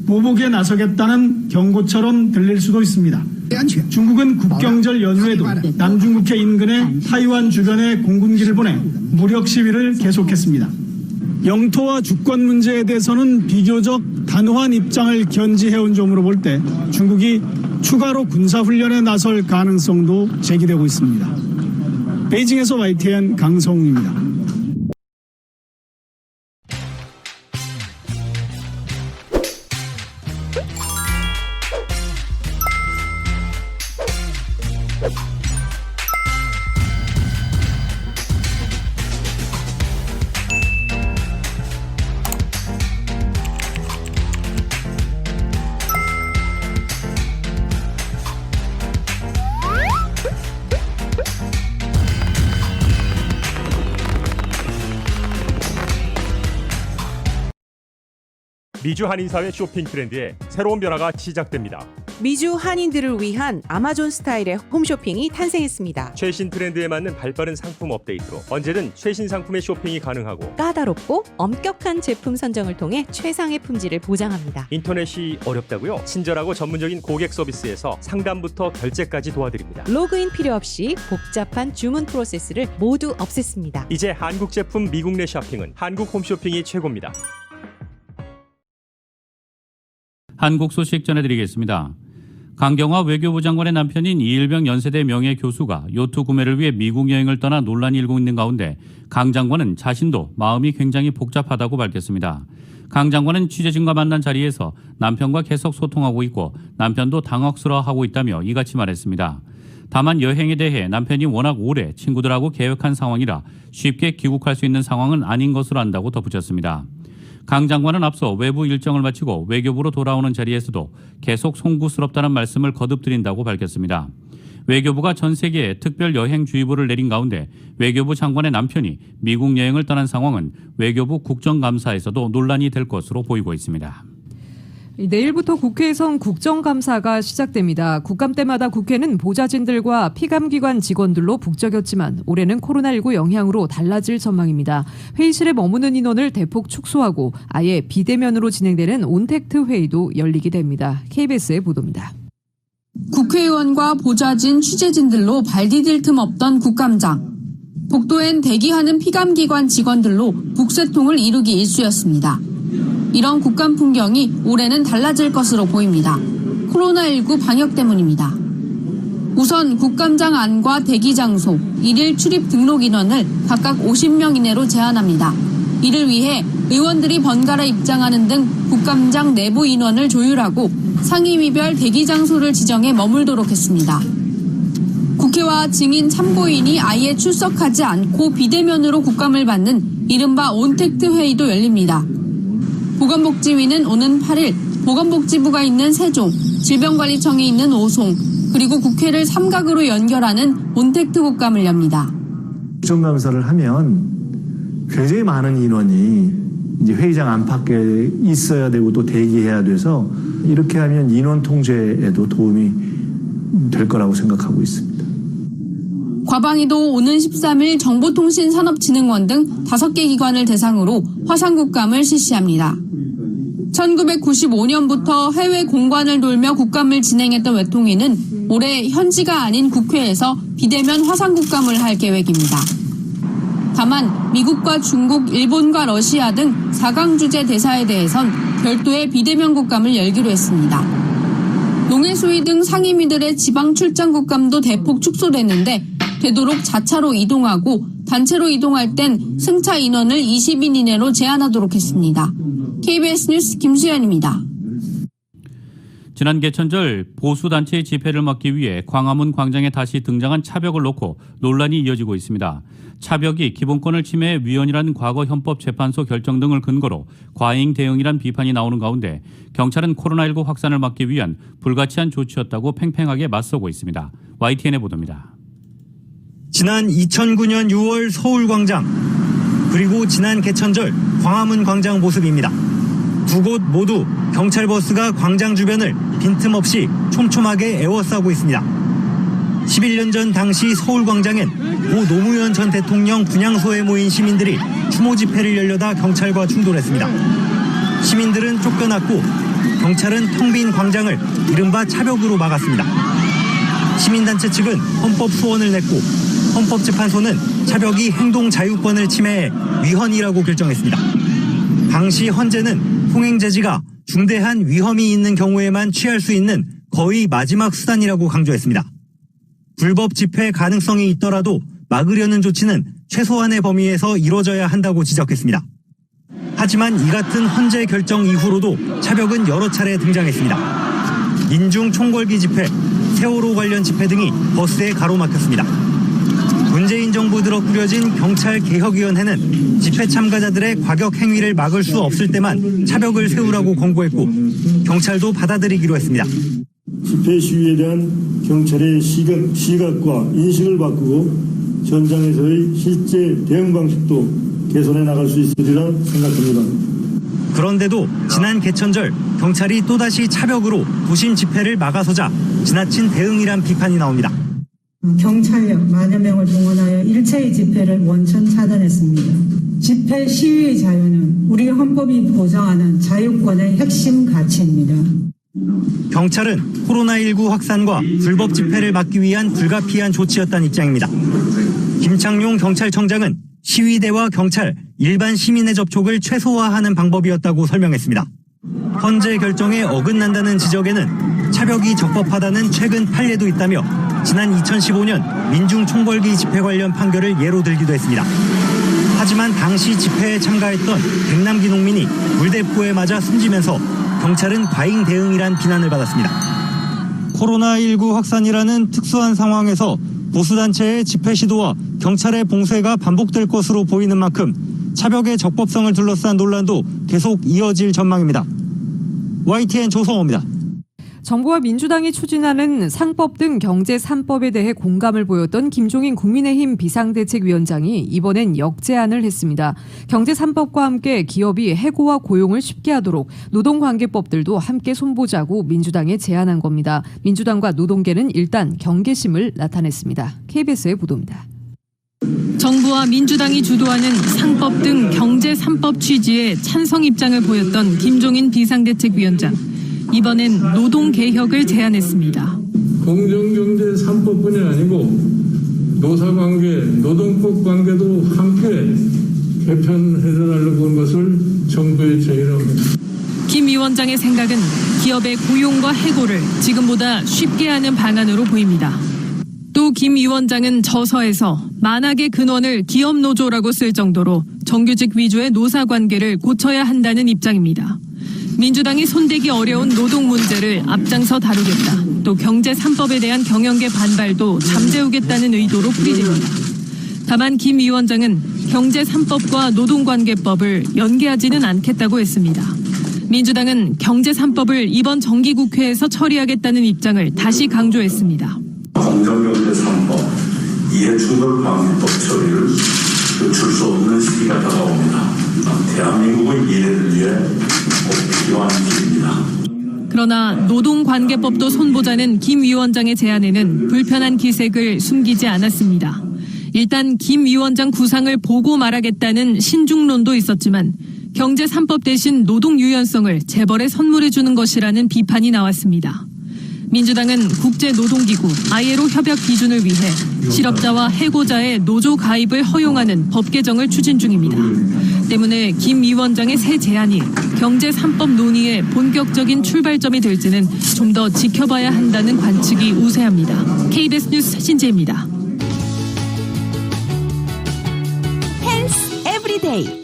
보복에 나서겠다는 경고처럼 들릴 수도 있습니다. 중국은 국경절 연휴에도 남중국해 인근의 타이완 주변에 공군기를 보내 무력 시위를 계속했습니다. 영토와 주권 문제에 대해서는 비교적 단호한 입장을 견지해온 점으로 볼 때 중국이 추가로 군사훈련에 나설 가능성도 제기되고 있습니다. 베이징에서 YTN 강성웅입니다. 미주 한인사회 쇼핑 트렌드에 새로운 변화가 시작됩니다. 미주 한인들을 위한 아마존 스타일의 홈쇼핑이 탄생했습니다. 최신 트렌드에 맞는 발빠른 상품 업데이트로 언제든 최신 상품의 쇼핑이 가능하고 까다롭고 엄격한 제품 선정을 통해 최상의 품질을 보장합니다. 인터넷이 어렵다고요? 친절하고 전문적인 고객 서비스에서 상담부터 결제까지 도와드립니다. 로그인 필요 없이 복잡한 주문 프로세스를 모두 없앴습니다. 이제 한국 제품 미국 내 쇼핑은 한국 홈쇼핑이 최고입니다. 한국 소식 전해드리겠습니다. 강경화 외교부 장관의 남편인 이일병 연세대 명예 교수가 요트 구매를 위해 미국 여행을 떠나 논란이 일고 있는 가운데 강 장관은 자신도 마음이 굉장히 복잡하다고 밝혔습니다. 강 장관은 취재진과 만난 자리에서 남편과 계속 소통하고 있고 남편도 당혹스러워하고 있다며 이같이 말했습니다. 다만 여행에 대해 남편이 워낙 오래 친구들하고 계획한 상황이라 쉽게 귀국할 수 있는 상황은 아닌 것으로 안다고 덧붙였습니다. 강 장관은 앞서 외부 일정을 마치고 외교부로 돌아오는 자리에서도 계속 송구스럽다는 말씀을 거듭드린다고 밝혔습니다. 외교부가 전 세계에 특별 여행 주의보를 내린 가운데 외교부 장관의 남편이 미국 여행을 떠난 상황은 외교부 국정감사에서도 논란이 될 것으로 보이고 있습니다. 내일부터 국회에선 국정감사가 시작됩니다. 국감 때마다 국회는 보좌진들과 피감기관 직원들로 북적였지만 올해는 코로나19 영향으로 달라질 전망입니다. 회의실에 머무는 인원을 대폭 축소하고 아예 비대면으로 진행되는 온택트 회의도 열리게 됩니다. KBS의 보도입니다. 국회의원과 보좌진, 취재진들로 발 디딜 틈 없던 국감장. 복도엔 대기하는 피감기관 직원들로 북새통을 이루기 일쑤였습니다. 이런 국감 풍경이 올해는 달라질 것으로 보입니다. 코로나19 방역 때문입니다. 우선 국감장 안과 대기 장소, 일일 출입 등록 인원을 각각 50명 이내로 제한합니다. 이를 위해 의원들이 번갈아 입장하는 등 국감장 내부 인원을 조율하고 상임위별 대기 장소를 지정해 머물도록 했습니다. 국회와 증인 참고인이 아예 출석하지 않고 비대면으로 국감을 받는 이른바 온택트 회의도 열립니다. 보건복지위는 오는 8일 보건복지부가 있는 세종, 질병관리청이 있는 오송, 그리고 국회를 삼각으로 연결하는 온택트 국감을 엽니다. 국정감사를 하면 굉장히 많은 인원이 이제 회의장 안팎에 있어야 되고 또 대기해야 돼서 이렇게 하면 인원 통제에도 도움이 될 거라고 생각하고 있습니다. 과방위도 오는 13일 정보통신산업진흥원 등 5개 기관을 대상으로 화상국감을 실시합니다. 1995년부터 해외 공관을 돌며 국감을 진행했던 외통위는 올해 현지가 아닌 국회에서 비대면 화상국감을 할 계획입니다. 다만 미국과 중국, 일본과 러시아 등 4강 주재 대사에 대해선 별도의 비대면 국감을 열기로 했습니다. 농해수위 등 상임위들의 지방 출장 국감도 대폭 축소됐는데 되도록 자차로 이동하고 단체로 이동할 땐 승차 인원을 20인 이내로 제한하도록 했습니다. KBS 뉴스 김수연입니다. 지난 개천절 보수단체의 집회를 막기 위해 광화문 광장에 다시 등장한 차벽을 놓고 논란이 이어지고 있습니다. 차벽이 기본권을 침해해 위헌이라는 과거 헌법재판소 결정 등을 근거로 과잉 대응이란 비판이 나오는 가운데 경찰은 코로나19 확산을 막기 위한 불가치한 조치였다고 팽팽하게 맞서고 있습니다. YTN의 보도입니다. 지난 2009년 6월 서울광장 그리고 지난 개천절 광화문 광장 모습입니다. 두 곳 모두 경찰버스가 광장 주변을 빈틈없이 촘촘하게 에워싸고 있습니다. 11년 전 당시 서울광장엔 고 노무현 전 대통령 분향소에 모인 시민들이 추모 집회를 열려다 경찰과 충돌했습니다. 시민들은 쫓겨났고 경찰은 텅 빈 광장을 이른바 차벽으로 막았습니다. 시민단체 측은 헌법 소원을 냈고 헌법재판소는 차벽이 행동 자유권을 침해해 위헌이라고 결정했습니다. 당시 헌재는 통행제지가 중대한 위험이 있는 경우에만 취할 수 있는 거의 마지막 수단이라고 강조했습니다. 불법 집회 가능성이 있더라도 막으려는 조치는 최소한의 범위에서 이루어져야 한다고 지적했습니다. 하지만 이 같은 헌재 결정 이후로도 차벽은 여러 차례 등장했습니다. 민중 총궐기 집회, 세월호 관련 집회 등이 버스에 가로막혔습니다. 문재인 정부 들어 꾸려진 경찰개혁위원회는 집회 참가자들의 과격 행위를 막을 수 없을 때만 차벽을 세우라고 권고했고 경찰도 받아들이기로 했습니다. 집회 시위에 대한 경찰의 시각과 인식을 바꾸고 현장에서의 실제 대응 방식도 개선해 나갈 수 있으리라 생각합니다. 그런데도 지난 개천절 경찰이 또다시 차벽으로 도심 집회를 막아서자 지나친 대응이란 비판이 나옵니다. 경찰력 만여 명을 동원하여 일체의 집회를 원천 차단했습니다. 집회 시위의 자유는 우리 헌법이 보장하는 자유권의 핵심 가치입니다. 경찰은 코로나19 확산과 불법 집회를 막기 위한 불가피한 조치였다는 입장입니다. 김창룡 경찰청장은 시위대와 경찰, 일반 시민의 접촉을 최소화하는 방법이었다고 설명했습니다. 헌재 결정에 어긋난다는 지적에는 차벽이 적법하다는 최근 판례도 있다며 지난 2015년 민중총궐기 집회 관련 판결을 예로 들기도 했습니다. 하지만 당시 집회에 참가했던 백남기 농민이 물대포에 맞아 숨지면서 경찰은 과잉 대응이란 비난을 받았습니다. 코로나19 확산이라는 특수한 상황에서 보수단체의 집회 시도와 경찰의 봉쇄가 반복될 것으로 보이는 만큼 차벽의 적법성을 둘러싼 논란도 계속 이어질 전망입니다. YTN 조성호입니다. 정부와 민주당이 추진하는 상법 등 경제 3법에 대해 공감을 보였던 김종인 국민의힘 비상대책위원장이 이번엔 역제안을 했습니다. 경제 3법과 함께 기업이 해고와 고용을 쉽게 하도록 노동관계법들도 함께 손보자고 민주당에 제안한 겁니다. 민주당과 노동계는 일단 경계심을 나타냈습니다. KBS의 보도입니다. 정부와 민주당이 주도하는 상법 등 경제 3법 취지에 찬성 입장을 보였던 김종인 비상대책위원장. 이번엔 노동개혁을 제안했습니다. 공정경제 3법뿐이 아니고 노사관계, 노동법 관계도 함께 개편해달라고 한 것을 정부에 제의합니다. 김 위원장의 생각은 기업의 고용과 해고를 지금보다 쉽게 하는 방안으로 보입니다. 또 김 위원장은 저서에서 만악의 근원을 기업노조라고 쓸 정도로 정규직 위주의 노사관계를 고쳐야 한다는 입장입니다. 민주당이 손대기 어려운 노동 문제를 앞장서 다루겠다. 또 경제 3법에 대한 경영계 반발도 잠재우겠다는 의도로 풀이됩니다. 다만 김 위원장은 경제 3법과 노동관계법을 연계하지는 않겠다고 했습니다. 민주당은 경제 3법을 이번 정기국회에서 처리하겠다는 입장을 다시 강조했습니다. 공정경제 3법, 이해충돌방지법 처리를 늦출 수 없는 시기가 다가옵니다. 대한민국의 미래를 위해 꼭 필요한 길입니다. 그러나 노동관계법도 손보자는 김 위원장의 제안에는 불편한 기색을 숨기지 않았습니다. 일단 김 위원장 구상을 보고 말하겠다는 신중론도 있었지만 경제 3법 대신 노동 유연성을 재벌에 선물해주는 것이라는 비판이 나왔습니다. 민주당은 국제노동기구 ILO 협약 기준을 위해 실업자와 해고자의 노조 가입을 허용하는 법 개정을 추진 중입니다. 때문에 김 위원장의 새 제안이 경제 3법 논의의 본격적인 출발점이 될지는 좀 더 지켜봐야 한다는 관측이 우세합니다. KBS 뉴스 신지혜입니다. 헬스 에브리데이.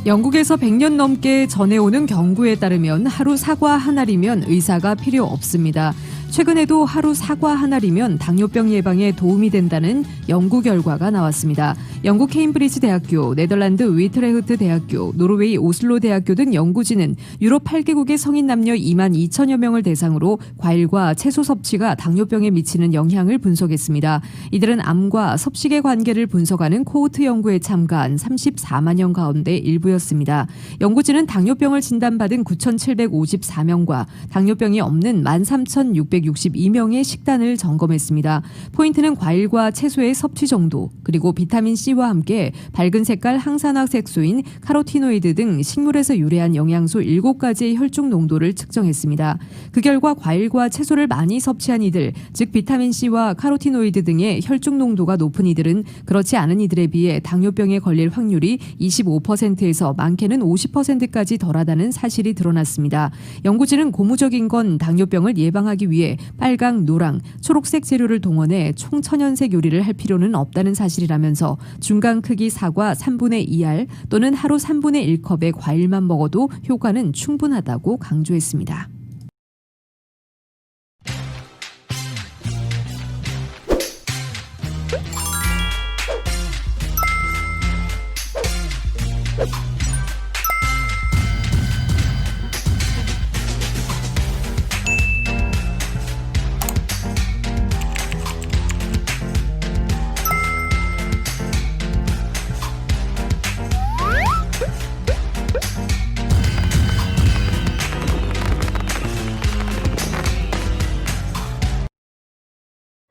영국에서 100년 넘게 전해오는 경구에 따르면 하루 사과 한 알이면 의사가 필요 없습니다. 최근에도 하루 사과 한 알이면 당뇨병 예방에 도움이 된다는 연구 결과가 나왔습니다. 영국 케임브리지 대학교, 네덜란드 위트레흐트 대학교, 노르웨이 오슬로 대학교 등 연구진은 유럽 8개국의 성인 남녀 2만 2천여 명을 대상으로 과일과 채소 섭취가 당뇨병에 미치는 영향을 분석했습니다. 이들은 암과 섭식의 관계를 분석하는 코호트 연구에 참가한 34만여 가운데 일부였습니다. 연구진은 당뇨병을 진단받은 9,754명과 당뇨병이 없는 13,662명의 식단을 점검했습니다. 포인트는 과일과 채소의 섭취 정도, 그리고 비타민C와 함께 밝은 색깔 항산화 색소인 카로티노이드 등 식물에서 유래한 영양소 7가지의 혈중 농도를 측정했습니다. 그 결과 과일과 채소를 많이 섭취한 이들, 즉 비타민C와 카로티노이드 등의 혈중 농도가 높은 이들은 그렇지 않은 이들에 비해 당뇨병에 걸릴 확률이 25%에서 많게는 50%까지 덜하다는 사실이 드러났습니다. 연구진은 고무적인 건 당뇨병을 예방하기 위해 빨강, 노랑, 초록색 재료를 동원해 총천연색 요리를 할 필요는 없다는 사실이라면서 중간 크기 사과 3분의 2알 또는 하루 3분의 1컵의 과일만 먹어도 효과는 충분하다고 강조했습니다.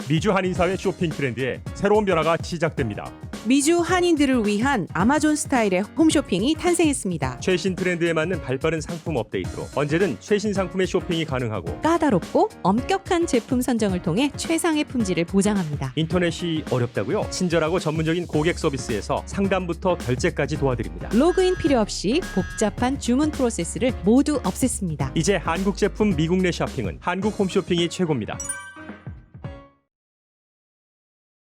미주 한인사회 쇼핑 트렌드에 새로운 변화가 시작됩니다. 미주 한인들을 위한 아마존 스타일의 홈쇼핑이 탄생했습니다. 최신 트렌드에 맞는 발빠른 상품 업데이트로 언제든 최신 상품의 쇼핑이 가능하고 까다롭고 엄격한 제품 선정을 통해 최상의 품질을 보장합니다. 인터넷이 어렵다고요? 친절하고 전문적인 고객 서비스에서 상담부터 결제까지 도와드립니다. 로그인 필요 없이 복잡한 주문 프로세스를 모두 없앴습니다. 이제 한국 제품 미국 내 쇼핑은 한국 홈쇼핑이 최고입니다.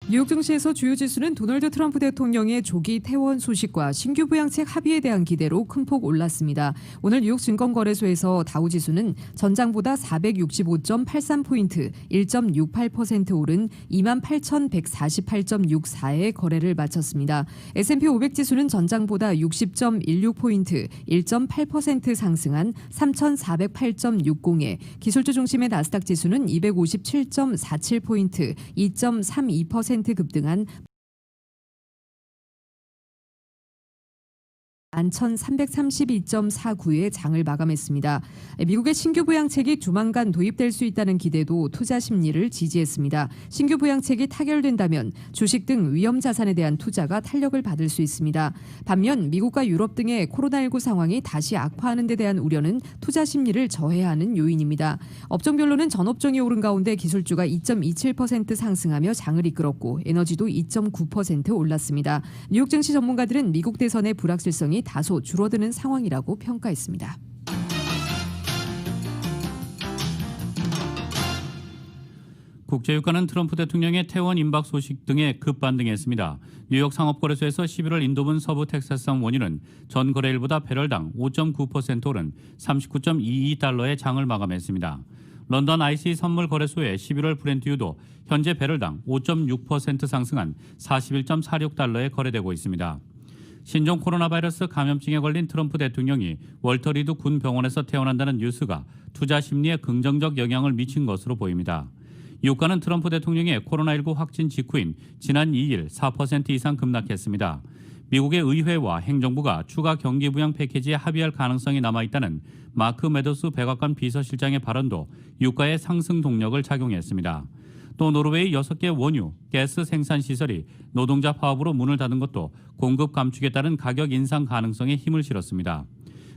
뉴욕 증시에서 주요 지수는 도널드 트럼프 대통령의 조기 퇴원 소식과 신규 부양책 합의에 대한 기대로 큰 폭 올랐습니다. 오늘 뉴욕 증권거래소에서 다우 지수는 전장보다 465.83포인트, 1.68% 오른 28,148.64의 거래를 마쳤습니다. S&P 500 지수는 전장보다 60.16포인트, 1.8% 상승한 3,408.60에 기술주 중심의 나스닥 지수는 257.47포인트, 2.32% 급등한 11,332.49의 장을 마감했습니다. 미국의 신규 부양책이 조만간 도입될 수 있다는 기대도 투자 심리를 지지했습니다. 신규 부양책이 타결된다면 주식 등 위험 자산에 대한 투자가 탄력을 받을 수 있습니다. 반면 미국과 유럽 등의 코로나19 상황이 다시 악화하는 데 대한 우려는 투자 심리를 저해하는 요인입니다. 업종별로는 전업종이 오른 가운데 기술주가 2.27% 상승하며 장을 이끌었고 에너지도 2.9% 올랐습니다. 뉴욕 증시 전문가들은 미국 대선의 불확실성이 다소 줄어드는 상황이라고 평가했습니다. 국제유가는 트럼프 대통령의 퇴원 임박 소식 등에 급반등했습니다. 뉴욕 상업거래소에서 11월 인도분 서부 텍사스산 원유는 전 거래일보다 배럴당 5.9% 오른 39.22달러의 장을 마감했습니다. 런던 IC 선물 거래소의 11월 브렌트유도 현재 배럴당 5.6% 상승한 41.46달러에 거래되고 있습니다. 신종 코로나 바이러스 감염증에 걸린 트럼프 대통령이 월터 리드 군 병원에서 퇴원한다는 뉴스가 투자 심리에 긍정적 영향을 미친 것으로 보입니다. 유가는 트럼프 대통령의 코로나19 확진 직후인 지난 2일 4% 이상 급락했습니다. 미국의 의회와 행정부가 추가 경기 부양 패키지에 합의할 가능성이 남아있다는 마크 메도스 백악관 비서실장의 발언도 유가의 상승 동력을 작용했습니다. 또 노르웨이 6개 원유, 가스 생산 시설이 노동자 파업으로 문을 닫은 것도 공급 감축에 따른 가격 인상 가능성에 힘을 실었습니다.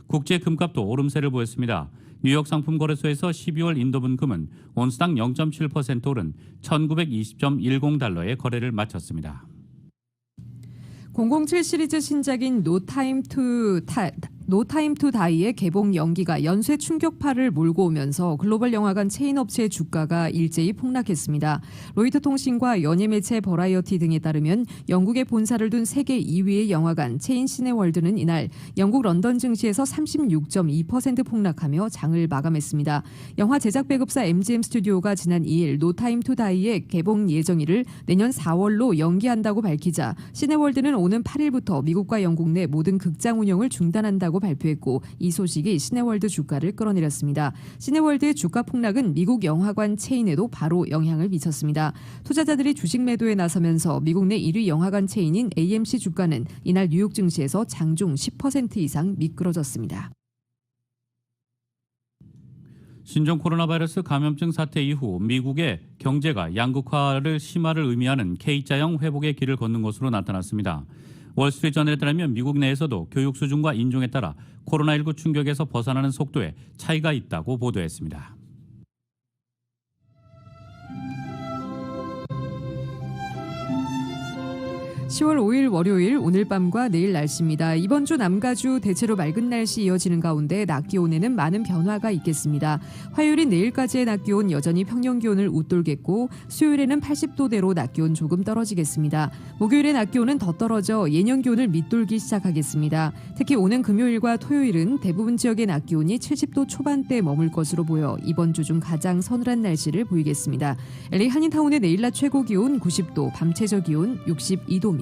국제 금값도 오름세를 보였습니다. 뉴욕 상품거래소에서 12월 인도분 금은 온스당 0.7% 오른 1920.10달러에 거래를 마쳤습니다. 007 시리즈 신작인 노 타임 투 다이의 개봉 연기가 연쇄 충격파를 몰고 오면서 글로벌 영화관 체인 업체의 주가가 일제히 폭락했습니다. 로이터 통신과 연예 매체 버라이어티 등에 따르면 영국에 본사를 둔 세계 2위의 영화관 체인 시네월드는 이날 영국 런던 증시에서 36.2% 폭락하며 장을 마감했습니다. 영화 제작 배급사 MGM 스튜디오가 지난 2일 노 타임 투 다이의 개봉 예정일을 내년 4월로 연기한다고 밝히자 시네월드는 오는 8일부터 미국과 영국 내 모든 극장 운영을 중단한다고 발표했고 이 소식이 시네월드 주가를 끌어내렸습니다. 시네월드의 주가 폭락은 미국 영화관 체인에도 바로 영향을 미쳤습니다. 투자자들이 주식 매도에 나서면서 미국 내 1위 영화관 체인인 AMC 주가는 이날 뉴욕 증시에서 장중 10% 이상 미끄러졌습니다. 신종 코로나 바이러스 감염증 사태 이후 미국의 경제가 양극화를 심화를 의미하는 K자형 회복의 길을 걷는 것으로 나타났습니다. 월스트리트저널에 따르면 미국 내에서도 교육 수준과 인종에 따라 코로나19 충격에서 벗어나는 속도에 차이가 있다고 보도했습니다. 10월 5일 월요일 오늘 밤과 내일 날씨입니다. 이번 주 남가주 대체로 맑은 날씨 이어지는 가운데 낮 기온에는 많은 변화가 있겠습니다. 화요일인 내일까지의 낮 기온 여전히 평년 기온을 웃돌겠고 수요일에는 80도대로 낮 기온 조금 떨어지겠습니다. 목요일의 낮 기온은 더 떨어져 예년 기온을 밑돌기 시작하겠습니다. 특히 오는 금요일과 토요일은 대부분 지역의 낮 기온이 70도 초반대에 머물 것으로 보여 이번 주 중 가장 서늘한 날씨를 보이겠습니다. LA 한인타운의 내일 낮 최고 기온 90도, 밤 최저 기온 62도입니다.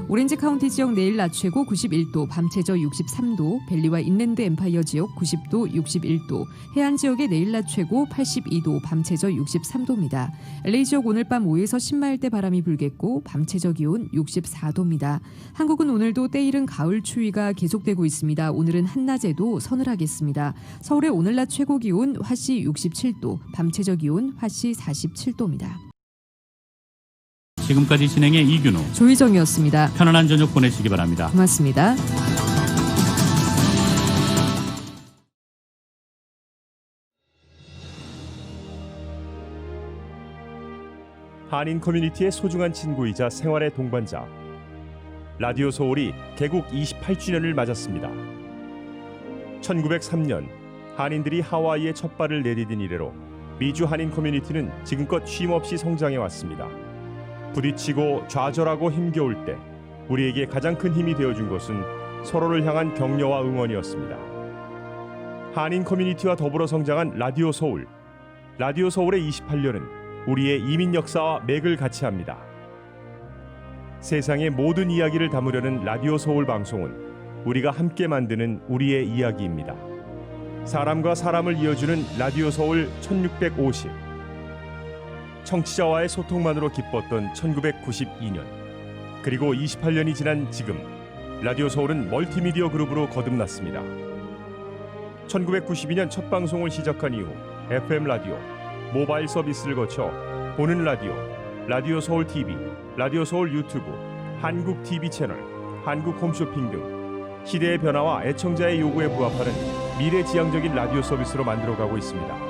오렌지 카운티 지역 내일 낮 최고 91도, 밤 최저 63도, 벨리와 인랜드 엠파이어 지역 90도, 61도, 해안 지역의 내일 낮 최고 82도, 밤 최저 63도입니다. LA 지역 오늘 밤 5에서 10마일대 바람이 불겠고 밤 최저 기온 64도입니다. 한국은 오늘도 때이른 가을 추위가 계속되고 있습니다. 오늘은 한낮에도 서늘하겠습니다. 서울의 오늘 낮 최고 기온 화씨 67도, 밤 최저 기온 화씨 47도입니다. 지금까지 진행의 이균우, 조희정이었습니다. 편안한 저녁 보내시기 바랍니다. 고맙습니다. 한인 커뮤니티의 소중한 친구이자 생활의 동반자. 라디오 서울이 개국 28주년을 맞았습니다. 1903년 한인들이 하와이에 첫 발을 내디딘 이래로 미주 한인 커뮤니티는 지금껏 쉼없이 성장해 왔습니다. 부딪히고 좌절하고 힘겨울 때 우리에게 가장 큰 힘이 되어준 것은 서로를 향한 격려와 응원이었습니다. 한인 커뮤니티와 더불어 성장한 라디오 서울. 라디오 서울의 28년은 우리의 이민 역사와 맥을 같이 합니다. 세상의 모든 이야기를 담으려는 라디오 서울 방송은 우리가 함께 만드는 우리의 이야기입니다. 사람과 사람을 이어주는 라디오 서울 1650. 청취자와의 소통만으로 기뻤던 1992년. 그리고 28년이 지난 지금 라디오 서울은 멀티미디어 그룹으로 거듭났습니다. 1992년 첫 방송을 시작한 이후 FM 라디오, 모바일 서비스를 거쳐 보는 라디오, 라디오 서울 TV, 라디오 서울 유튜브, 한국 TV 채널, 한국 홈쇼핑 등 시대의 변화와 애청자의 요구에 부합하는 미래지향적인 라디오 서비스로 만들어가고 있습니다.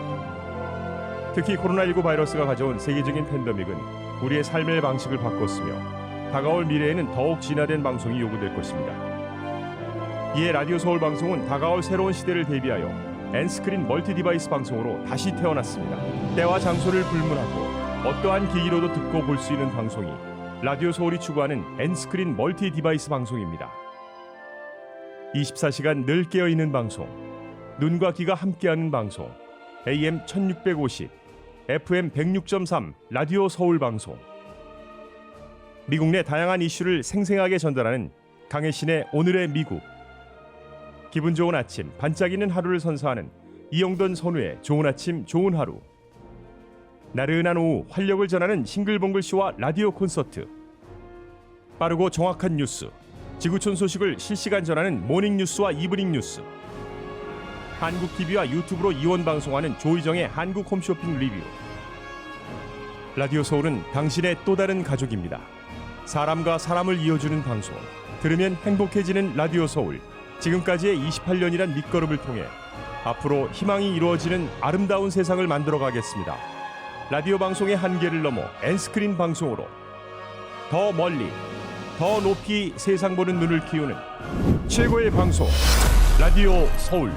특히 코로나19 바이러스가 가져온 세계적인 팬데믹은 우리의 삶의 방식을 바꿨으며 다가올 미래에는 더욱 진화된 방송이 요구될 것입니다. 이에 라디오 서울 방송은 다가올 새로운 시대를 대비하여 N스크린 멀티 디바이스 방송으로 다시 태어났습니다. 때와 장소를 불문하고 어떠한 기기로도 듣고 볼 수 있는 방송이 라디오 서울이 추구하는 N스크린 멀티 디바이스 방송입니다. 24시간 늘 깨어있는 방송, 눈과 귀가 함께하는 방송, AM 1650, FM 106.3 라디오 서울 방송. 미국 내 다양한 이슈를 생생하게 전달하는 강혜신의 오늘의 미국. 기분 좋은 아침, 반짝이는 하루를 선사하는 이영돈 선우의 좋은 아침, 좋은 하루. 나른한 오후 활력을 전하는 싱글벙글쇼와 라디오 콘서트. 빠르고 정확한 뉴스, 지구촌 소식을 실시간 전하는 모닝뉴스와 이브닝 뉴스. 한국 TV와 유튜브로 이원 방송하는 조희정의 한국 홈쇼핑 리뷰. 라디오 서울은 당신의 또 다른 가족입니다. 사람과 사람을 이어주는 방송, 들으면 행복해지는 라디오 서울. 지금까지의 28년이란 밑거름을 통해 앞으로 희망이 이루어지는 아름다운 세상을 만들어 가겠습니다. 라디오 방송의 한계를 넘어 N스크린 방송으로 더 멀리, 더 높이 세상 보는 눈을 키우는 최고의 방송, 라디오 서울.